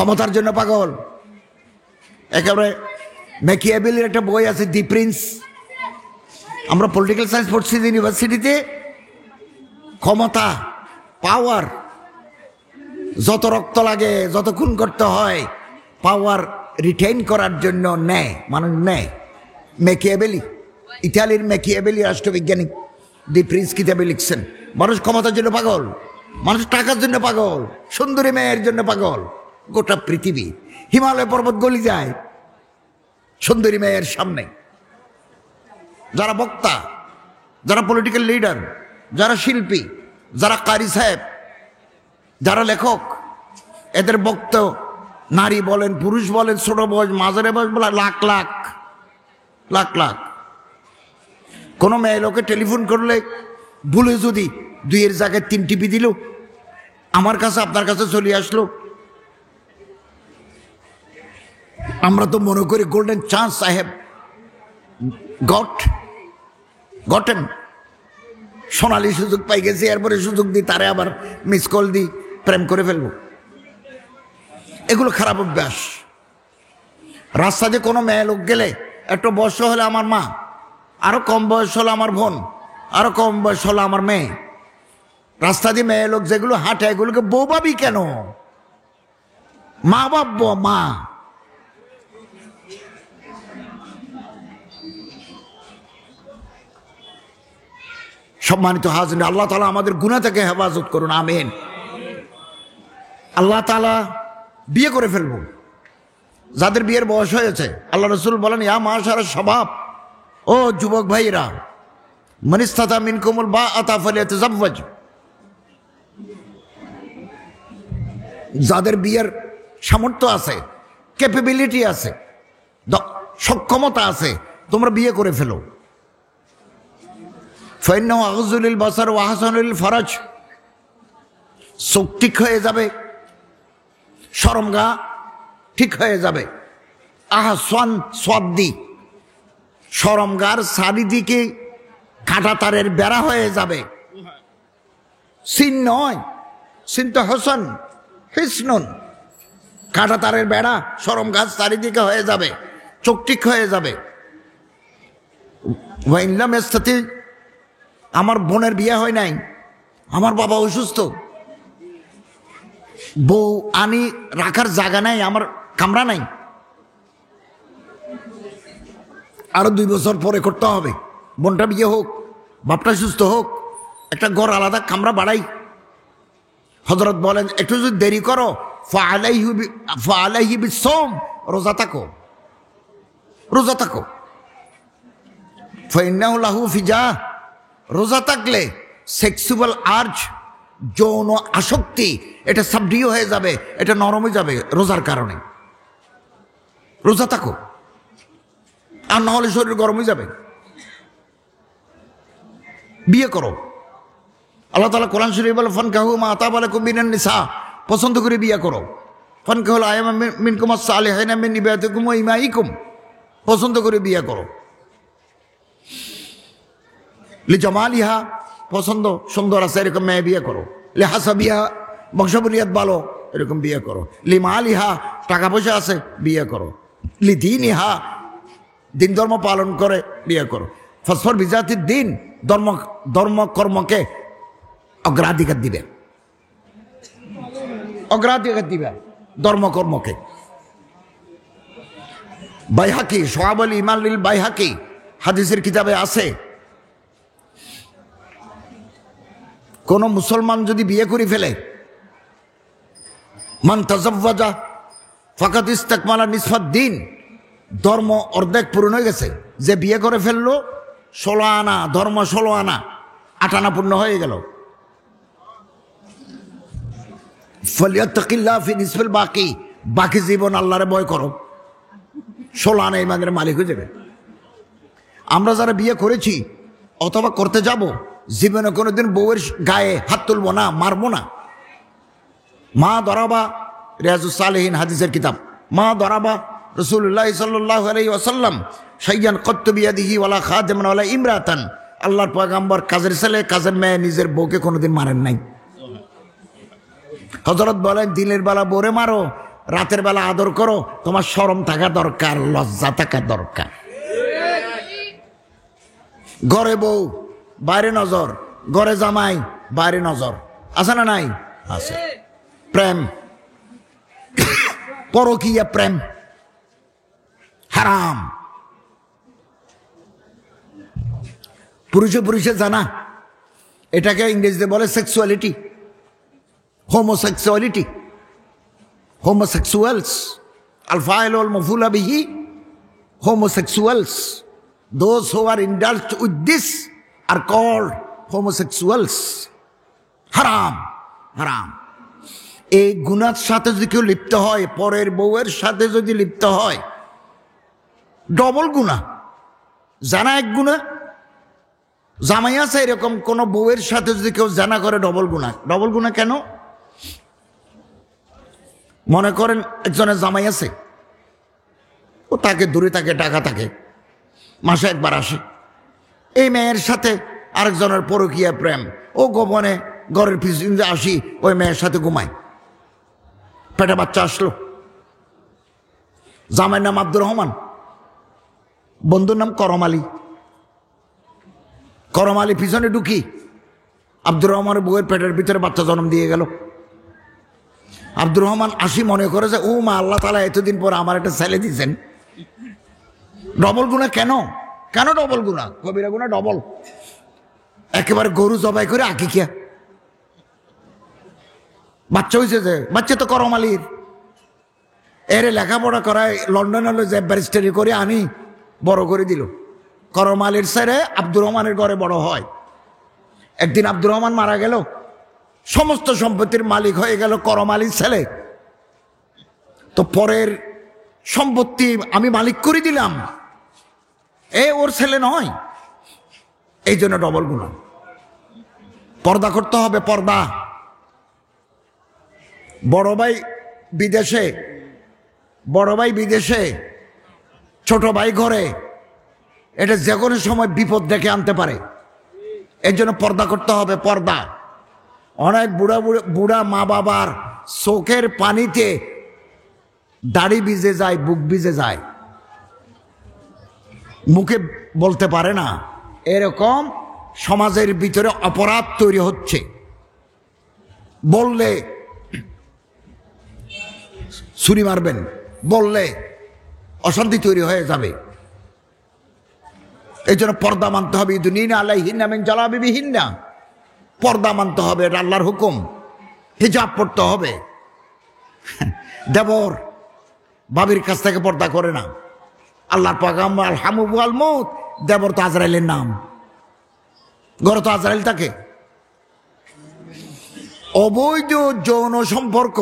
ক্ষমতার জন্য পাগল। একেবারে ম্যাকিয়াভেলির একটা বই আছে, দি প্রিন্স। আমরা পলিটিক্যাল সায়েন্স পড়ছি ইউনিভার্সিটিতে। ক্ষমতা, পাওয়ার, যত রক্ত লাগে, যত খুন করতে হয়, পাওয়ার রিটেইন করার জন্য নেয়, মানুষ নেয়। ম্যাকিয়াভেলি, ইতালির ম্যাকিয়াভেলি রাষ্ট্রবিজ্ঞানী, দি প্রিন্স কিতাবে লিখছেন মানুষ ক্ষমতার জন্য পাগল, মানুষ টাকার জন্য পাগল, সুন্দরী মেয়ের জন্য পাগল। গোটা পৃথিবী, হিমালয় পর্বত গলি যায় সুন্দরী মেয়ের সামনে। যারা বক্তা, যারা পলিটিক্যাল লিডার, যারা শিল্পী, যারা কারি সাহেব, যারা লেখক, এদের বক্তা নারী বলেন, পুরুষ বলেন, ছোট বয়স, মাঝারি বয়স বলে লাখ লাখ লাখ লাখ। কোনো মেয়ে লোকে টেলিফোন করলে ভুলে যদি 2-এর জায়গায় 3 টিপি দিল, আমার কাছে আপনার কাছে চলে আসলো, আমরা তো মনে করি golden chance I have gotten, সোনালি সুযোগ পাই গেছি, এরপরে সুযোগ দিই তারে আবার মিস কল দিই, প্রেম করে ফেলবো। এগুলো খারাপ অভ্যাস। রাস্তাতে কোনো মেয়ে লোক গেলে, একটু বয়স হলে আমার মা, আরো কম বয়স হলো আমার বোন, আরো কম বয়স হলো আমার মেয়ে, রাস্তা দিয়ে মেয়ে লোক যেগুলো হাঁটে এগুলোকে বউ ভাবি কেন? মা ভাববো, মা। সম্মানিত হাজির, আল্লাহ তাআলা আমাদের গুনাহ থেকে হেফাজত করুন, আমিন। আল্লাহ তাআলা বিয়ে করে ফেলবো যাদের বিয়ের বয়স হয়েছে। আল্লাহ রাসূল বলেন, ইয়া মাশারা শাবাব, ও যুবক ভাইরা, মান ইসতাতা মিনকুমুল বাআতা ফালিয়াতাযাওয়াজ, যাদের বিয়ের সামর্থ্য আছে, ক্যাপাবিলিটি আছে, সক্ষমতা আছে, তোমরা বিয়ে করে ফেলো। ফাইন্নাহু আগুযু লিল বাসার ওয়া আহসানু লিল ফারাজ, চোখ ঠিক হয়ে যাবে, শরমগা ঠিক হয়ে যাবে। আহসান সাদ্দি, শরমগার চারিদিকে কাঁটাতারের বেড়া হয়ে যাবে। সিন নয়, সিন তো হোসেন, হিসনুন, কাঁটাতারের বেড়া শরম গাছ চারিদিকে হয়ে যাবে, চোখ ঠিক হয়ে যাবে। ওয়াইনলাম ইস্তাতি, আমার বোনের বিয়ে হয় নাই, আমার বাবা অসুস্থ, বউ আনি রাখার জায়গা নাই, আমার কামরা নাই, আরো 2 বছর পরে করতে হবে, বোনটা বিয়ে হোক, বাপটা সুস্থ হোক, একটা ঘর আলাদা কামরা বাড়াই। হযরত বলেন, একটু যদি দেরি করো, ফাআলাইহি বিসওম, রোজা থাকো, রোজা থাকো। ফাইন্নাহু লাহু ফিজা, রোজা থাকলে সেক্সুয়াল আর্জ, যৌন আসক্তি, এটা সাবডিউ হয়ে যাবে, এটা নরম হয়ে যাবে রোজার কারণে। রোজা থাকো, আর না হলে শরীর গরম হয়ে যাবে। বিয়ে করো। আল্লাহ তাআলা কোরআন শরীফে বলে, ফানকাহু মা তাবা লাকুম মিনান নিসা, পছন্দ করে বিয়ে করো। ফানকাহুল আয়ামা মিনকুম আস-সালিহিনা মিন ইবাদিকুম ওয়া ইমাইকুম, পছন্দ করে বিয়ে করো। লিজামালিহা, পছন্দ সুন্দর আছে এরকম মেয়ে বিয়ে করো। লিহাসাবিহা, বংশবুনিয়াত ভালো এরকম বিয়ে করো। লিমালিহা, টাকা পয়সা আছে বিয়ে করো। লিদীনিহা, দিন ধর্ম পালন করে বিয়ে করো। ফাসফর বিজাতিদ দিন, ধর্ম কর্মকে অগ্রাধিকার দিবে, অগ্রাধিকার দিবে ধর্মকর্মকে। বাইহাকি, সোহাবুল ইমান লিল বাইহাকি, হাদিসের কিতাবে আছে, কোন মুসলমান যদি বিয়ে করে ফেলে, মান তাজাওয়াজা ফাকাদ ইস্তাকমালা নিসফাদ দিন, ধর্ম অর্ধেক পূর্ণ হয়ে গেছে। যে বিয়ে করে ফেললো 16 আনা, ধর্ম 16 আনা, 8 আনা পূর্ণ হয়ে গেল। ফালিয়াত্তাকিল্লাহ ফি নিসফিল বাকি, বাকি জীবন আল্লাহরে ভয় করো, 16 আনা ইমানের মালিক হয়ে যাবে। আমরা যারা বিয়ে করেছি অথবা করতে যাব, জীবনে কোনোদিন বউয়ের গায়ে হাত তুলবো না, মারবো না। মা দরাবা, রিয়াজুস সালিহিন হাদিসের কিতাব, মা দরাবা রাসূলুল্লাহ সাল্লাল্লাহু আলাইহি ওয়াসাল্লাম শাইয়ান কত্তু বিয়াদিহি ওয়ালা খাদিমান ওয়ালা ইমরাতান, আল্লাহর পয়গম্বর কাজের ছেলে কাজের মেয়ে নিজের বউকে কোনোদিন মারেন নাই। হযরত বলেন, দিনের বেলা বউরে মারো, রাতের বেলা আদর করো, তোমার শরম থাকা দরকার, লজ্জা থাকা দরকার। ঘরে বউ, বাইরে নজর, ঘরে জামাই, বাইরে নজর, আছে না নাই? আছে। প্রেম, পরকীয়া প্রেম হারাম। পুরুষে পুরুষে জানা, এটাকে ইংরেজিতে বলে sexuality, homosexuality, homosexuals, al-fa'il wal-maf'ul bihi, homosexuals. Those who are indulged with this are called homosexuals. হারাম, হারাম। এই গুনার সাথে যদি কেউ লিপ্ত হয়, পরের বউয়ের সাথে যদি লিপ্ত হয়, ডবল গুনাহ। জানা এক গুনাহ, জামাই আছে এরকম কোন বউয়ের সাথে যদি কেউ জানা করে, ডবল গুনাহ। ডবল গুনাহ কেন? মনে করেন একজনের জামাই আছে, ও তাকে দূরে থাকে, টাকা থাকে, মাসে একবার আসে, এই মেয়ের সাথে আরেকজনের পরকীয়া প্রেম, ও গোপনে ঘরের পিছনে আসি ওই মেয়ের সাথে ঘুমায়, পেটে বাচ্চা আসলো। জামাইয়ের নাম আব্দুর রহমান, বন্ধুর নাম করম আলী। করম আলী পিছনে ঢুকি, আব্দুর রহমানের বউয়ের পেটের ভিতরে বাচ্চা জন্ম দিয়ে গেল। আব্দুর রহমান আসি মনে করে যে ও মা, আল্লাহ তাআলা এতদিন পর আমার একটা ছেলে দিয়েছেন। ডবল গুনাহ কেন? কেন ডবল গুনাহ? কবিরা গুনাহ ডবল। একেবারে গরু জবাই করে আকিকা, বাচ্চা হয়েছে, যে বাচ্চা তো করম আলীর, এরে লেখাপড়া করায় লন্ডনে যে ব্যারিস্টারি করে আনি বড় করে দিল। করম আলীর ছেলে আব্দুর রহমানের ঘরে বড় হয়। একদিন আব্দুর রহমান মারা গেল, সমস্ত সম্পত্তির মালিক হয়ে গেল করম আলীর ছেলে। তো পরের সম্পত্তি আমি মালিক করে দিলাম, এ ওর ছেলে নয়, এই জন্য ডবল গুনাহ। পর্দা করতে হবে, পর্দা। বড় ভাই বিদেশে, বড় ভাই বিদেশে, ছোট ভাই ঘরে, এটা যে কোনো সময় বিপদ ডেকে আনতে পারে। এর জন্য পর্দা করতে হবে, পর্দা। অনেক বুড়া মা বাবার চোখের পানিতে দাড়ি ভিজে যায়, বুক ভিজে যায়, মুখে বলতে পারে না। এরকম সমাজের ভিতরে অপরাধ তৈরি হচ্ছে। বললে ছুরি মারবেন, বললে অশান্তি তৈরি হয়ে যাবে। এই জন্য পর্দা মানতে হবে। দুনিয়া আলাইহিন্না মিন জালাবিবিহিন্না, পর্দা মানতে হবে, এটা আল্লাহর হুকুম। হিজাব পড়তে হবে। দেবর ভাবির কাছ থেকে পর্দা করে না। আল্লাহর পাগাম আল-হামু ওয়াল মউত, দেবর তো আজরাইলের নাম, ঘরে তো আজরাইল থাকে। অবৈধ যৌন সম্পর্ক,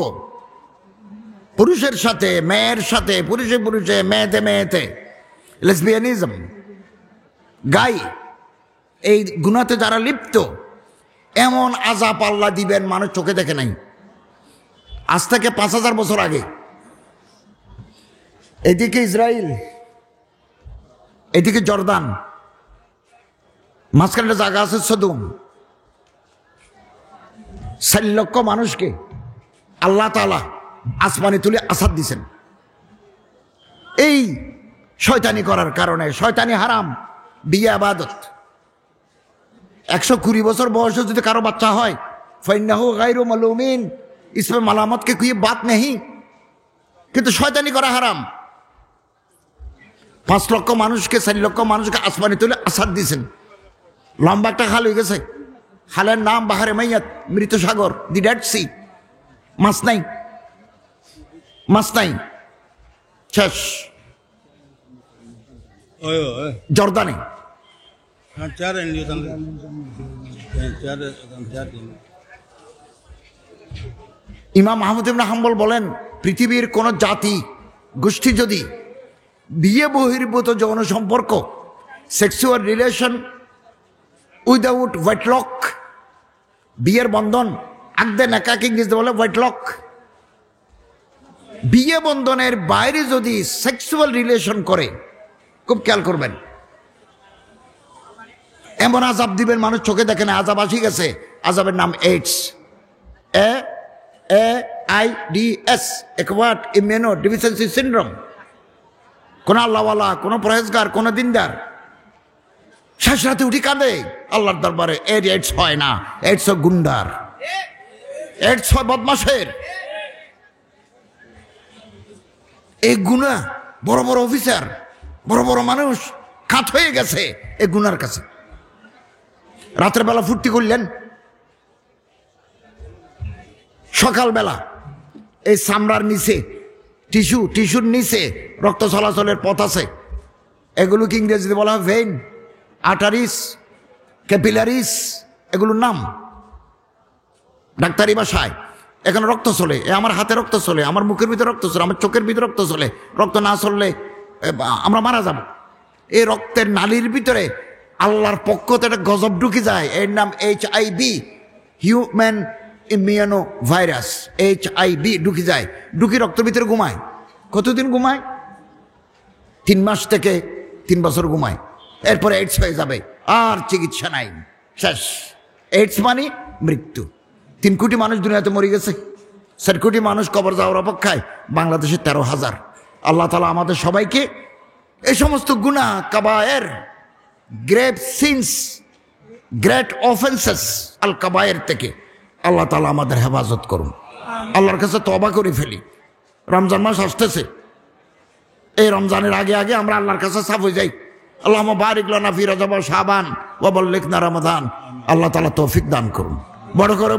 পুরুষের সাথে মেয়ের সাথে, পুরুষে পুরুষে, মেয়েতে মেয়েতে, লেসবিয়ানিজম, গাই, এই গুনাতে যারা লিপ্ত, এমন আযাব আল্লাহ দিবেন মানুষ চোখে দেখে নাই। আজ থেকে 5000 বছর আগে। এদিকে ইসরায়েল, এদিকে জর্দান, মাঝখানে জায়গা আছে সদুম। 4 লক্ষ মানুষকে আল্লাহ তাআলা আসমানে তুলে আসাদ দিছেন এই শয়তানি করার কারণে। শয়তানি হারাম, বিয়ে আবাদত। 120 বছর বয়সে যদি কারো বাচ্চা হয়, ফাইন্নাহু গায়রু মালুমিন, इसमें মালামত के कोई बात नहीं, কিন্তু শয়তানি করা হারাম। 5 লক্ষ মানুষকে, 4 লক্ষ মানুষকে আসমানে তুলে আসাদ দিয়েছেন। লম্বা একটা খাল হয়ে গেছে, খালের নাম বাহারে মাইয়াত, মৃত সাগর, দি ডেড সি। মাছ নাই, মাছ নাই, শেষ। জর্দানে ইমাম আহমদ ইবনে হাম্বল বলেন, পৃথিবীর কোন জাতি গোষ্ঠী যদি বিয়ে বহির্ভূত যৌন সম্পর্ক, সেক্সুয়াল রিলেশন উইদাউট ওয়েটলক, বিয়ের বন্ধন, আকদে নেকাহ ইংরেজিতে বলে ওয়েটলক, বিয়ে বন্ধনের বাইরে যদি সেক্সুয়াল রিলেশন করে, খুব খেয়াল করবেন, এমন আযাব দিবেন মানুষ চোখে দেখে না। আযাব আসি গেছে, আযাবের নাম AIDS. AIDS, acquired immuno deficiency syndrome. কোন আল্লাহওয়ালা, কোন পরহেজগার, কোন দিনদার শেষ রাতে উঠি কাঁদে আল্লাহর দরবারে, এর এইডস হয় না, এইডস গুন্ডার, এইডস হয় বদমাশের। এই গুনাহ বড় বড় অফিসার, বড় বড় মানুষ কাত হয়ে গেছে এই গুনার কাছে। রাতের বেলা ফুর্তি করলেন, সকালবেলা এই চামড়ার নিচে টিস্যুর নিচে রক্ত চলাচলের পথ আছে, এগুলোকে ইংরেজিতে বলা হয় ভেইন, আর্টারিস, ক্যাপিলারিস, এগুলোর নাম ডাক্তারি ভাষায়। এখানে রক্ত চলে, আমার হাতে রক্ত চলে, আমার মুখের ভিতরে রক্ত চলে, আমার চোখের ভিতরে রক্ত চলে। রক্ত না চললে আমরা মারা যাব। এই রক্তের নালীর ভিতরে আল্লাহর পক্ষ থেকে একটা গজব ঢুকে যায়, এর নাম HIV, human immuno virus. HIV ঢুকে যায়, ঢুকি রক্তের ভিতরে ঘুমায়। কতদিন ঘুমায়? 3 মাস থেকে 3 বছর ঘুমায়। এরপরে এইডস হয়ে যাবে, আর চিকিৎসা নাই, শেষ। এইডস মানে মৃত্যু। 3 কোটি মানুষ দুনিয়াতে মরে গেছে, 4 কোটি মানুষ কবর যাওয়ার অপেক্ষায়, বাংলাদেশে 13,000। আল্লাহ তাআলা আমাদের সবাইকে এই সমস্ত গুনাহ, Kabair, grave scenes, great offences আল কাবায়ের থেকে আল্লাহ তাআলা আমাদের হেফাজত করুন। আল্লাহর কাছে তওবা করে ফেলি। রমজান মাস আসতেছে, এই রমজানের আগে আগে আমরা আল্লাহর কাছে সাফ হয়ে যাই। আল্লাহুম্মা বারিক লানা ফি রজব ওয়া শাবান ওয়া বাল্লিগনা রমাদান। আল্লাহ তাআলা তৌফিক দান করুন। বড় করে